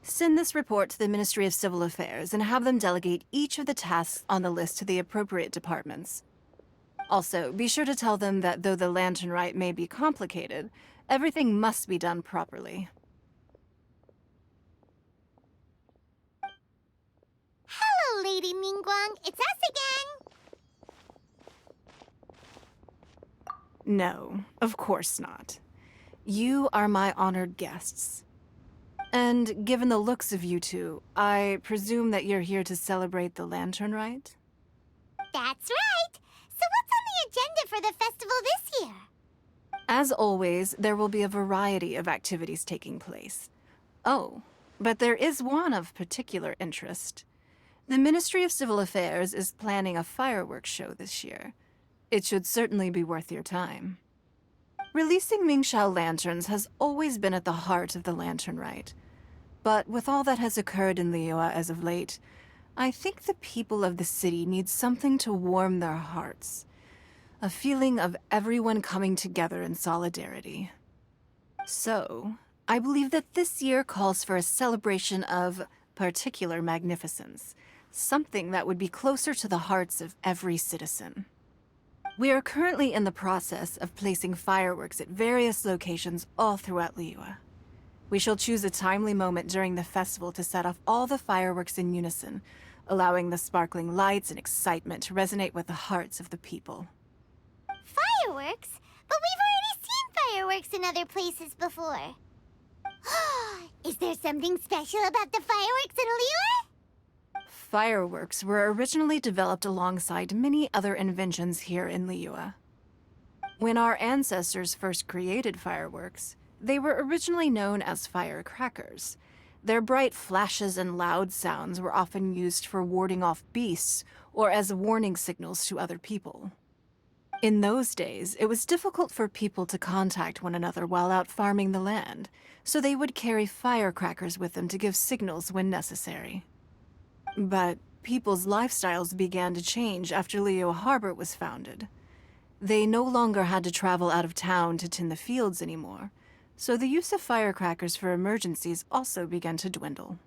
Send this report to the Ministry of Civil Affairs and have them delegate each of the tasks on the list to the appropriate departments. Also, be sure to tell them that though the lantern rite may be complicated, everything must be done properly. Hello, Lady Mingguang. It's us again. No, of course not. You are my honored guests. And given the looks of you two, I presume that you're here to celebrate the lantern rite? That's right. So what's on the agenda for the festival this year? As always, there will be a variety of activities taking place. Oh, but there is one of particular interest. The Ministry of Civil Affairs is planning a fireworks show this year. It should certainly be worth your time. Releasing Mingxiao lanterns has always been at the heart of the lantern rite. But with all that has occurred in Liyue as of late, I think the people of the city need something to warm their hearts. A feeling of everyone coming together in solidarity. So, I believe that this year calls for a celebration of particular magnificence. Something that would be closer to the hearts of every citizen. We are currently in the process of placing fireworks at various locations all throughout Liyue. We shall choose a timely moment during the festival to set off all the fireworks in unison, allowing the sparkling lights and excitement to resonate with the hearts of the people. Fireworks? But we've already seen fireworks in other places before. Is there something special about the fireworks in Liyue? Fireworks were originally developed alongside many other inventions here in Liyue. When our ancestors first created fireworks, they were originally known as firecrackers. Their bright flashes and loud sounds were often used for warding off beasts or as warning signals to other people. In those days, it was difficult for people to contact one another while out farming the land, so they would carry firecrackers with them to give signals when necessary. But people's lifestyles began to change after Liyue Harbor was founded. They no longer had to travel out of town to tend the fields anymore, so the use of firecrackers for emergencies also began to dwindle.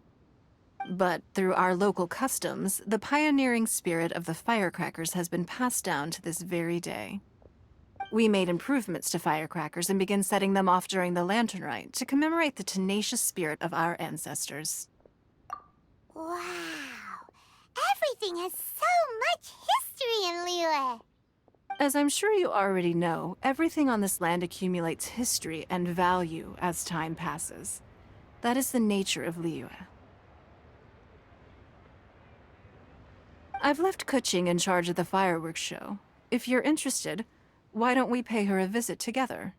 But through our local customs, the pioneering spirit of the firecrackers has been passed down to this very day. We made improvements to firecrackers and began setting them off during the lantern rite to commemorate the tenacious spirit of our ancestors. Wow. Everything has so much history in Liyue. As I'm sure you already know, everything on this land accumulates history and value as time passes. That is the nature of Liyue. I've left Kuching in charge of the fireworks show. If you're interested, why don't we pay her a visit together?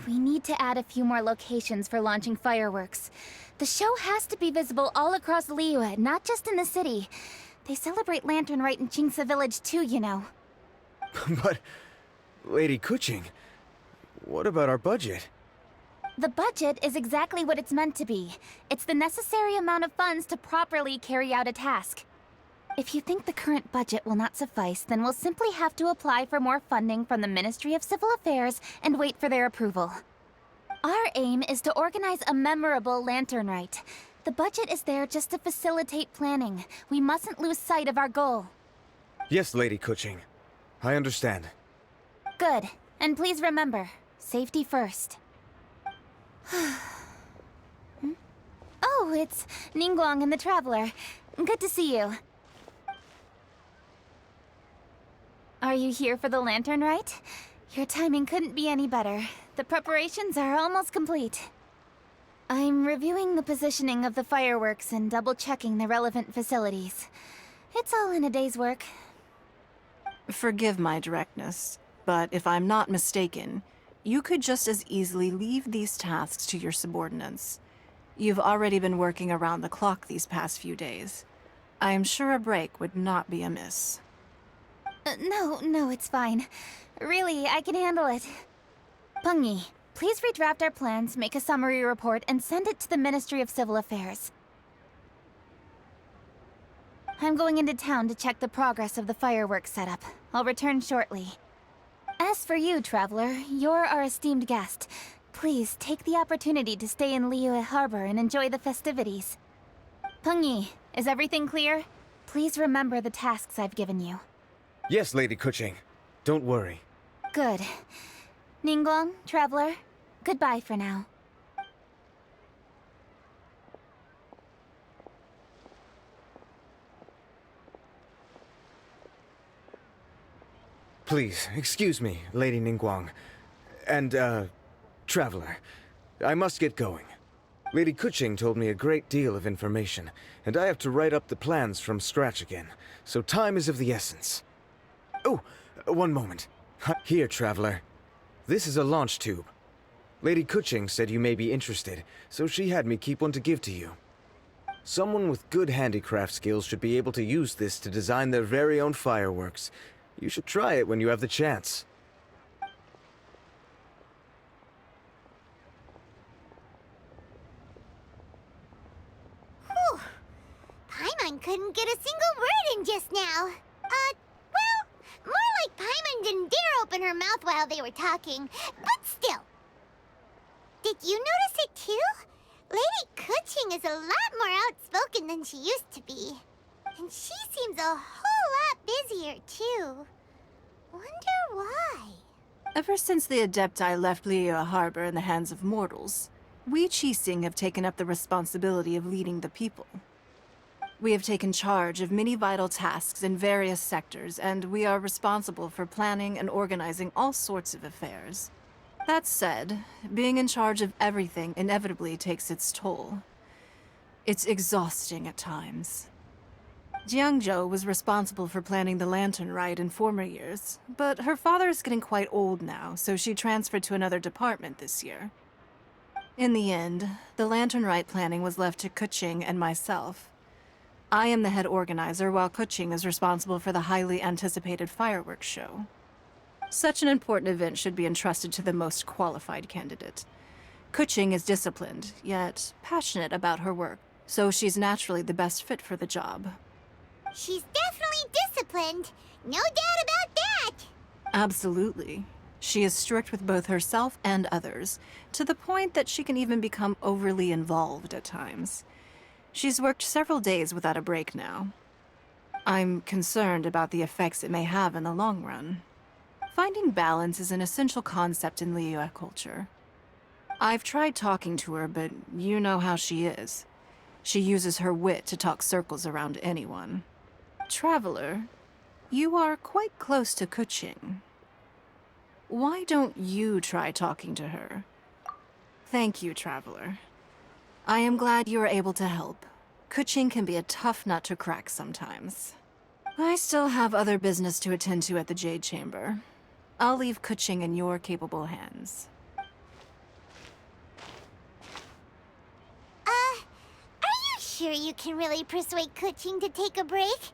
We need to add a few more locations for launching fireworks. The show has to be visible all across Liyue, not just in the city. They celebrate Lantern Rite in Qingce Village too, you know. But, Lady Kuching, what about our budget? The budget is exactly what it's meant to be. It's the necessary amount of funds to properly carry out a task. If you think the current budget will not suffice, then we'll simply have to apply for more funding from the Ministry of Civil Affairs and wait for their approval. aim is to organize a memorable lantern rite. The budget is there just to facilitate planning. We mustn't lose sight of our goal. Yes, Lady Kuching. I understand. Good. And please remember, safety first. Oh, it's Ningguang and the Traveler. Good to see you. Are you here for the lantern rite? Your timing couldn't be any better. The preparations are almost complete. I'm reviewing the positioning of the fireworks and double-checking the relevant facilities. It's all in a day's work. Forgive my directness, but if I'm not mistaken, you could just as easily leave these tasks to your subordinates. You've already been working around the clock these past few days. I am sure a break would not be amiss. No, it's fine. Really, I can handle it. Pengyi, please redraft our plans, make a summary report, and send it to the Ministry of Civil Affairs. I'm going into town to check the progress of the fireworks setup. I'll return shortly. As for you, Traveler, you're our esteemed guest. Please take the opportunity to stay in Liyue Harbor and enjoy the festivities. Pengyi, is everything clear? Please remember the tasks I've given you. Yes, Lady Kuching. Don't worry. Good. Ningguang, Traveler, goodbye for now. Please, excuse me, Lady Ningguang. And, Traveler. I must get going. Lady Kuching told me a great deal of information, and I have to write up the plans from scratch again, so time is of the essence. Oh, one moment. Here, Traveler. This is a launch tube. Lady Kuching said you may be interested, so she had me keep one to give to you. Someone with good handicraft skills should be able to use this to design their very own fireworks. You should try it when you have the chance. Whew. Paimon couldn't get a single word in just now. Well, more like Paimon didn't dare open her mouth while they were talking, but still. Did you notice it too? Lady Kuching is a lot more outspoken than she used to be. And she seems a whole lot busier too. Wonder why? Ever since the Adepti left Liyue Harbor in the hands of mortals, we Qixing have taken up the responsibility of leading the people. We have taken charge of many vital tasks in various sectors, and we are responsible for planning and organizing all sorts of affairs. That said, being in charge of everything inevitably takes its toll. It's exhausting at times. Jiangzhou was responsible for planning the lantern rite in former years, but her father is getting quite old now, so she transferred to another department this year. In the end, the lantern rite planning was left to Kuching and myself. I am the head organizer, while Kuching is responsible for the highly anticipated fireworks show. Such an important event should be entrusted to the most qualified candidate. Kuching is disciplined, yet passionate about her work, so she's naturally the best fit for the job. She's definitely disciplined. No doubt about that. Absolutely. She is strict with both herself and others, to the point that she can even become overly involved at times. She's worked several days without a break now. I'm concerned about the effects it may have in the long run. Finding balance is an essential concept in Liyue culture. I've tried talking to her, but you know how she is. She uses her wit to talk circles around anyone. Traveler, you are quite close to Kuching. Why don't you try talking to her? Thank you, Traveler. I am glad you are able to help. Kuching can be a tough nut to crack sometimes. I still have other business to attend to at the Jade Chamber. I'll leave Kuching in your capable hands. Are you sure you can really persuade Kuching to take a break?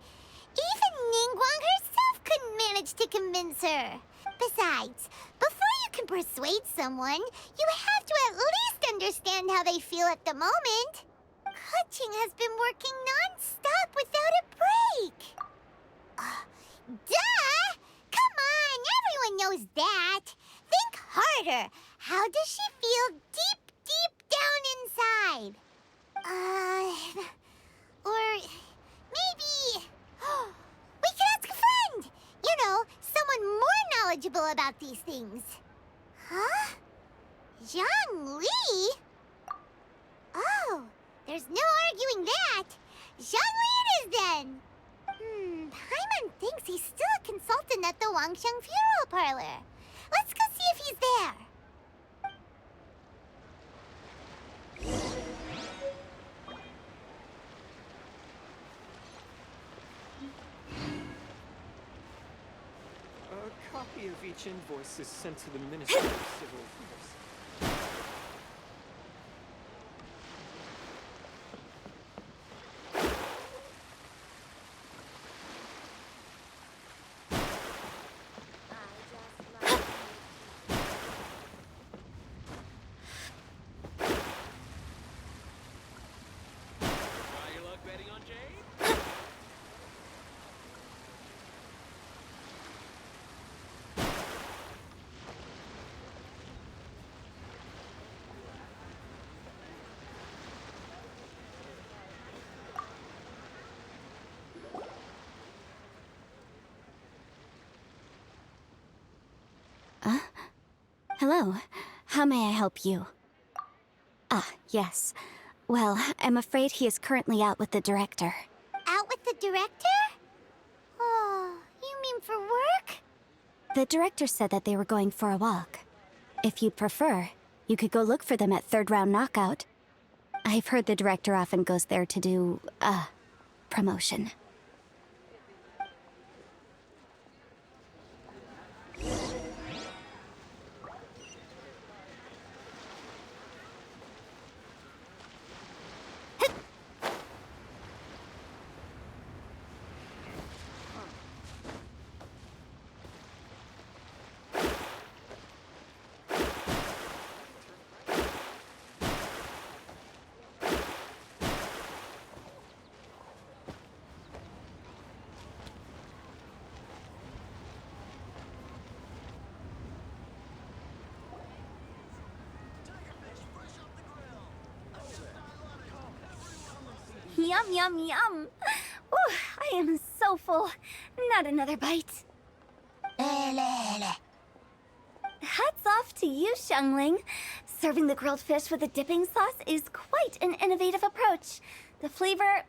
Even Ningguang herself couldn't manage to convince her. Besides, before you can persuade someone, you have to at least understand how they feel at the moment. Kuching has been working non-stop without a break. Duh! Come on, everyone knows that. Think harder. How does she feel deep decide. Or maybe we could ask a friend. You know, someone more knowledgeable about these things. Huh? Zhongli? Oh, there's no arguing that. Zhongli it is then. Paimon thinks he's still a consultant at the Wangsheng Funeral Parlor. Let's go see if he's there. A copy of each invoice is sent to the Ministry of Civil Affairs. Hello. How may I help you? Ah, yes. Well, I'm afraid he is currently out with the director. Out with the director? Oh, you mean for work? The director said that they were going for a walk. If you'd prefer, you could go look for them at third round knockout. I've heard the director often goes there to do, promotion. Yum, yum, yum. Ooh, I am so full. Not another bite. Hats off to you, Xiangling. Serving the grilled fish with a dipping sauce is quite an innovative approach. The flavor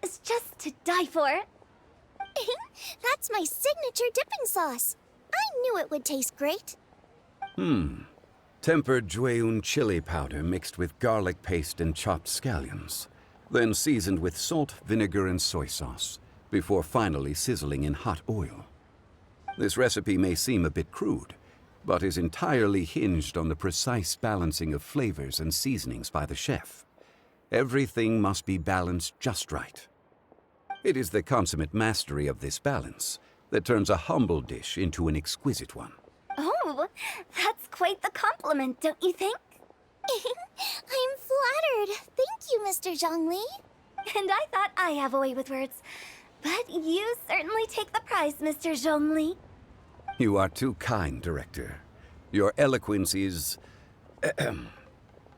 is just to die for. That's my signature dipping sauce. I knew it would taste great. Tempered Jueyun chili powder mixed with garlic paste and chopped scallions. Then seasoned with salt, vinegar, and soy sauce, before finally sizzling in hot oil. This recipe may seem a bit crude, but is entirely hinged on the precise balancing of flavors and seasonings by the chef. Everything must be balanced just right. It is the consummate mastery of this balance that turns a humble dish into an exquisite one. Oh, that's quite the compliment, don't you think? I'm flattered. Thank you, Mr. Zhongli. And I thought I have a way with words. But you certainly take the prize, Mr. Zhongli. You are too kind, Director. Your eloquence is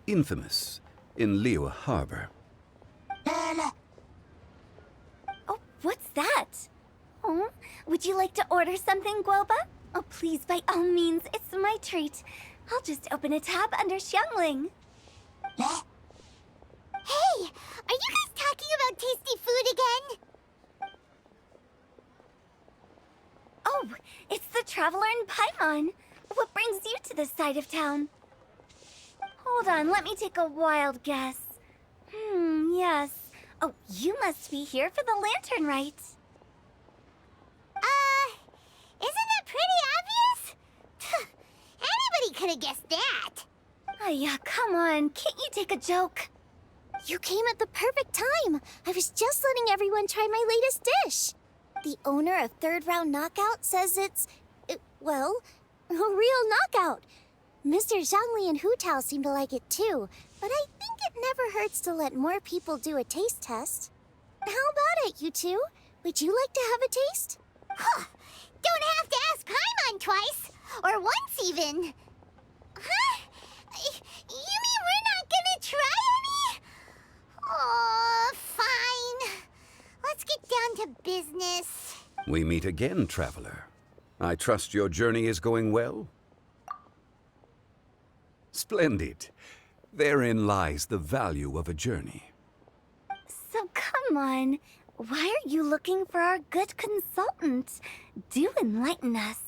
infamous in Liyue Harbor. Oh, what's that? Oh, would you like to order something, Guoba? Oh, please, by all means, it's my treat. I'll just open a tab under Xiangling. Hey, are you guys talking about tasty food again? Oh, it's the Traveler and Paimon. What brings you to this side of town? Hold on, let me take a wild guess. Yes. Oh, you must be here for the lantern rite. Isn't that pretty obvious? Anybody could have guessed that. Yeah, come on. Can't you take a joke? You came at the perfect time. I was just letting everyone try my latest dish. The owner of Third Round Knockout says it's, well, a real knockout. Mr. Zhongli and Hu Tao seem to like it too, but I think it never hurts to let more people do a taste test. How about it, you two? Would you like to have a taste? Huh. Don't have to ask Paimon twice, or once even. Huh? You mean we're not gonna try any? We meet again, traveler. I trust your journey is going well? Splendid. Therein lies the value of a journey. So come on. Why are you looking for our good consultant? Do enlighten us.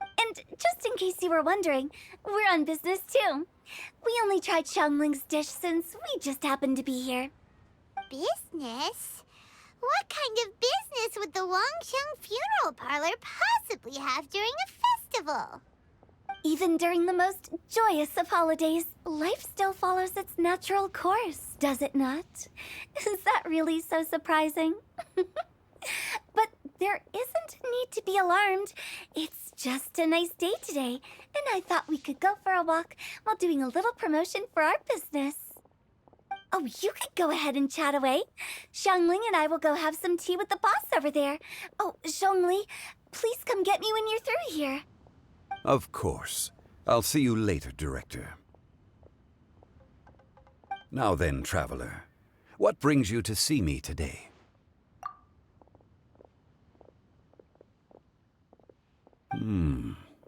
And just in case you were wondering, we're on business too. We only tried Xiangling's dish since we just happened to be here. Business? What kind of business would the Wangsheng funeral parlor possibly have during a festival? Even during the most joyous of holidays, life still follows its natural course, does it not? Is that really so surprising? But there isn't need to be alarmed. It's just a nice day today, and I thought we could go for a walk while doing a little promotion for our business. Oh, you could go ahead and chat away. Xiangling and I will go have some tea with the boss over there. Oh, Zhongli, please come get me when you're through here. Of course. I'll see you later, Director. Now then, traveler, what brings you to see me today?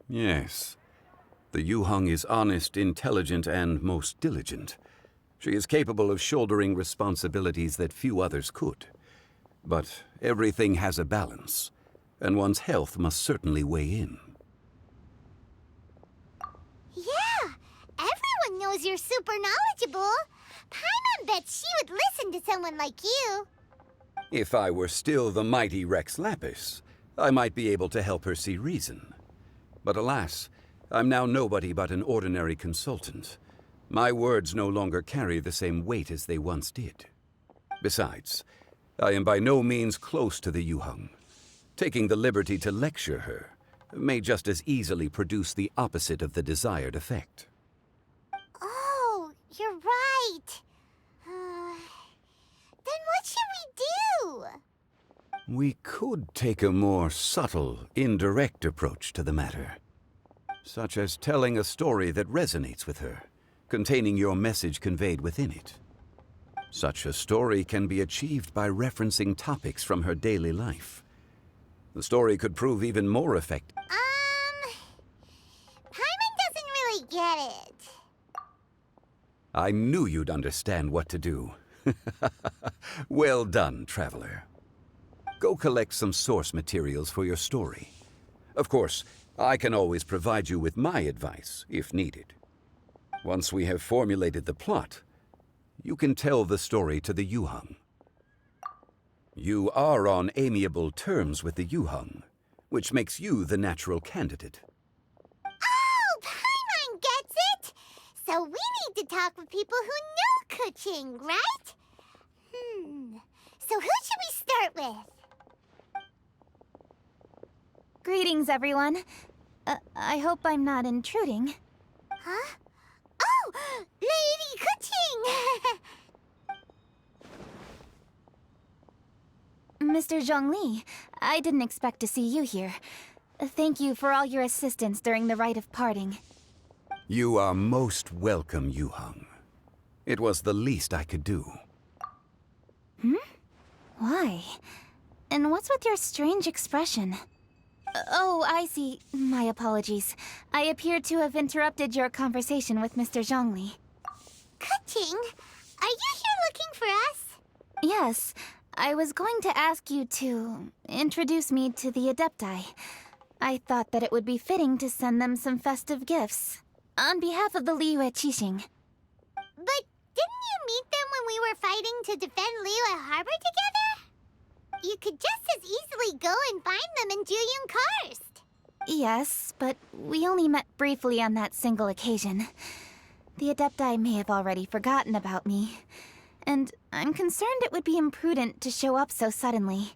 Yes. The Yuheng is honest, intelligent, and most diligent. She is capable of shouldering responsibilities that few others could. But everything has a balance, and one's health must certainly weigh in. Yeah, everyone knows you're super knowledgeable. Paimon bets she would listen to someone like you. If I were still the mighty Rex Lapis, I might be able to help her see reason. But alas, I'm now nobody but an ordinary consultant. My words no longer carry the same weight as they once did. Besides, I am by no means close to the Yuheng. Taking the liberty to lecture her may just as easily produce the opposite of the desired effect. Oh, you're right. Then what should we do? We could take a more subtle, indirect approach to the matter, such as telling a story that resonates with her, containing your message conveyed within it. Such a story can be achieved by referencing topics from her daily life. The story could prove even more effective. Paimon doesn't really get it. I knew you'd understand what to do. Well done, traveler. Go collect some source materials for your story. Of course, I can always provide you with my advice, if needed. Once we have formulated the plot, you can tell the story to the Yuheng. You are on amiable terms with the Yuheng, which makes you the natural candidate. Oh, Paimon gets it! So we need to talk with people who know Kuching, right? So who should we start with? Greetings, everyone. I hope I'm not intruding. Huh? Oh! Lady Kuching! Mr. Zhongli, I didn't expect to see you here. Thank you for all your assistance during the rite of parting. You are most welcome, Yuheng. It was the least I could do. Why? And what's with your strange expression? Oh, I see. My apologies. I appear to have interrupted your conversation with Mr. Zhongli. Kuching, are you here looking for us? Yes, I was going to ask you to introduce me to the Adepti. I thought that it would be fitting to send them some festive gifts. On behalf of the Liyue Qixing. But didn't you meet them when we were fighting to defend Liyue Harbor together? You could just as easily go and find them in Juyun Karst. Yes, but we only met briefly on that single occasion. The Adepti may have already forgotten about me, and I'm concerned it would be imprudent to show up so suddenly.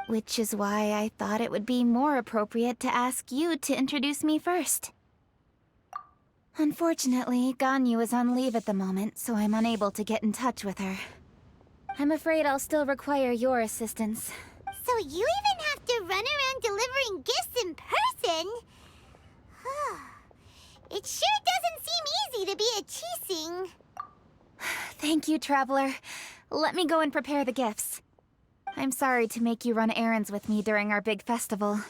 Which is why I thought it would be more appropriate to ask you to introduce me first. Unfortunately, Ganyu is on leave at the moment, so I'm unable to get in touch with her. I'm afraid I'll still require your assistance. So you even have to run around delivering gifts in person? It sure doesn't seem easy to be a Qixing. Thank you, Traveler. Let me go and prepare the gifts. I'm sorry to make you run errands with me during our big festival.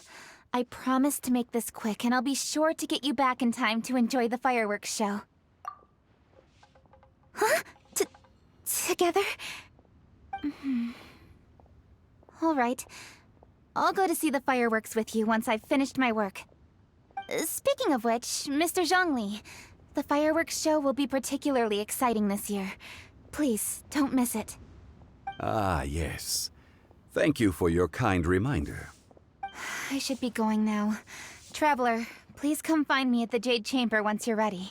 I promise to make this quick, and I'll be sure to get you back in time to enjoy the fireworks show. Huh? Together? All right. I'll go to see the fireworks with you once I've finished my work. Speaking of which, Mr. Zhongli, the fireworks show will be particularly exciting this year. Please, don't miss it. Ah, yes. Thank you for your kind reminder. I should be going now. Traveler, please come find me at the Jade Chamber once you're ready.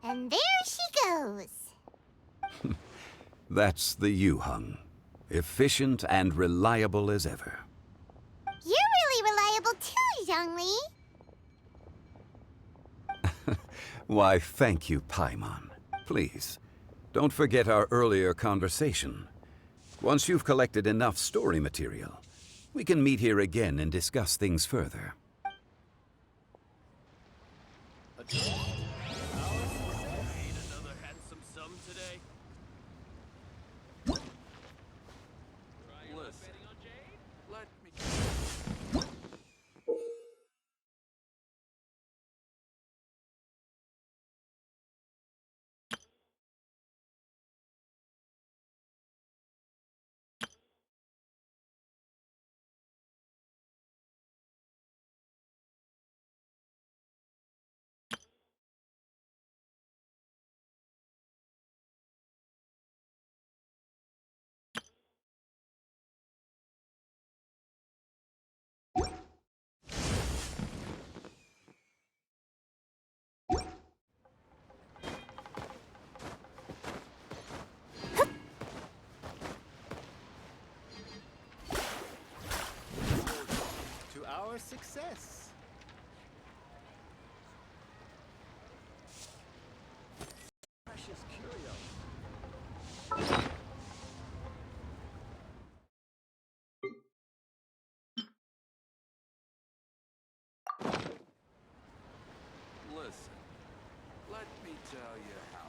And there she goes. That's the Yu-Hung. Efficient and reliable as ever. You're really reliable too, Zhongli. Why, thank you, Paimon. Please, don't forget our earlier conversation. Once you've collected enough story material, we can meet here again and discuss things further. Another handsome sum today. Listen, let me... To our success. Precious curio. Listen, let me tell you how